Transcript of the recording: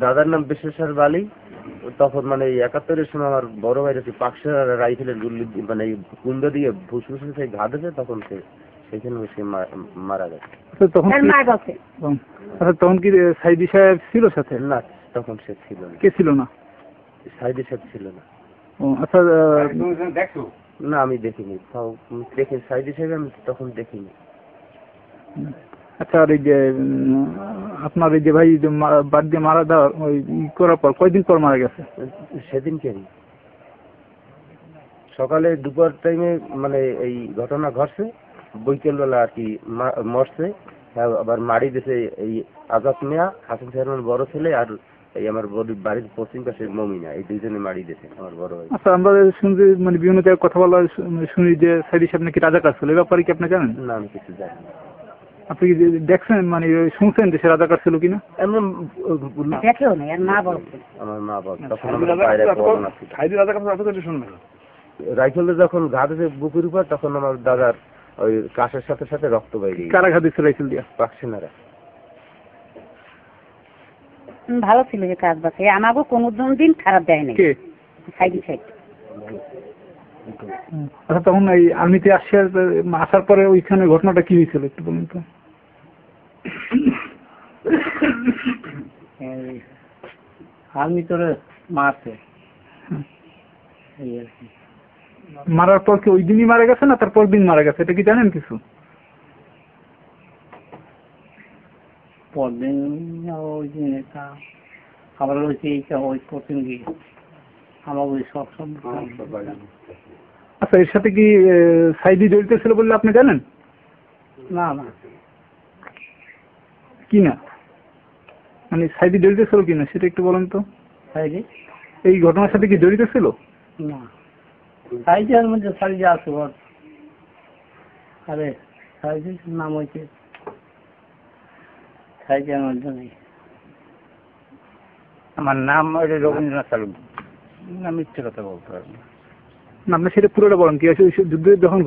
দাদার নাম বিশ্বেশ্বর বালি। তখন মানে ৭১-এর সময় আমার বড় ভাইয়ের একটি পাকশা রাইফেলের গুলি মানে কুন্দ দিয়ে ফুসফুসে সেই ঘা দিয়েছে, তখন সেখানে সে মারা গেছে। তখন কি সাইদি সাহেব ছিল সাথে? না, তখন সে ছিল না। কে ছিল না? সাইদি সাহেব ছিল না। আচ্ছা, না আমি দেখিনি, দেখি সাইদি সাহেব আমি তখন দেখিনি। আচ্ছা, আর এই যে আপনার এই যে ভাই বাদ দিয়ে মারা দেওয়ার ওই করার পর কয়দিন পর মারা গেছে? সেদিন কেন সকালে দুপুর টাইমে মানে এই ঘটনা ঘটছে, বৈকালবেলা আর কি মরছে। আবার মারি দিয়েছে এই আজাদ মিয়া, হাসান সাহেবের বড় ছেলে, আর এই আমার বাড়ির পশ্চিম পাশে মমিনা, এই দুইজনে মারি দিয়েছে আমার বড় ভাই। আচ্ছা, আমরা শুনছি মানে বিভিন্ন জায়গায় কথা বলা শুনি যে সাইদি সাহেব নাকি রাজাকার ছিল, এই ব্যাপারে কি আপনি জানেন? না, আমি কিছু জানি না। আপনি কি দেখছেন মানে শুনছেন যে সে রাজাকার ছিল কিনা? আমার মা বল তখন রাইফেলে যখন ঘা দিয়েছে বুকের উপর, তখন আমার দাদার ওই কাশের সাথে সাথে রক্ত বাইরে। কারা ঘা দিচ্ছে রাইফেল দিয়া? পাকসেনারা। ভালো ছিল যে কাজ বাসে আমাকে কোনো দিন খারাপ দেয় নাই। Side side. আচ্ছা, তখন এই আর্মিতে আসার পরে ওইখানে ঘটনাটা কি হয়েছিল একটু বলুন তো। আর্মি তোরে মারছে। মারার পর কি ওই দিনই মারা গেছে না তারপর দিন মারা গেছে, এটা কি জানেন কিছু? পরদিন ওই দিন আবার হয়েছে এইটা ওই করতেন গিয়ে আমার ওই সব। আচ্ছা, এর সাথে কি সাইদি জড়িত ছিল বললে আপনি জানেন? না না, কি না মানে সাইদি জড়িত ছিল কিনা সেটা একটু বলেন তো। সাইডে এই ঘটনার সাথে কি জড়িত ছিল? না, সাইডের মধ্যে সাইডে আছে। আরে সাইডের নাম হয়েছে সাইডের মধ্যে নেই। আমার নাম রবীন্দ্রনাথ তালুকদার। না, মিথ্যে কথা বলতে পারবো না। আপনি সেটা পুরোটা বলেন কি আছে যুদ্ধ যখন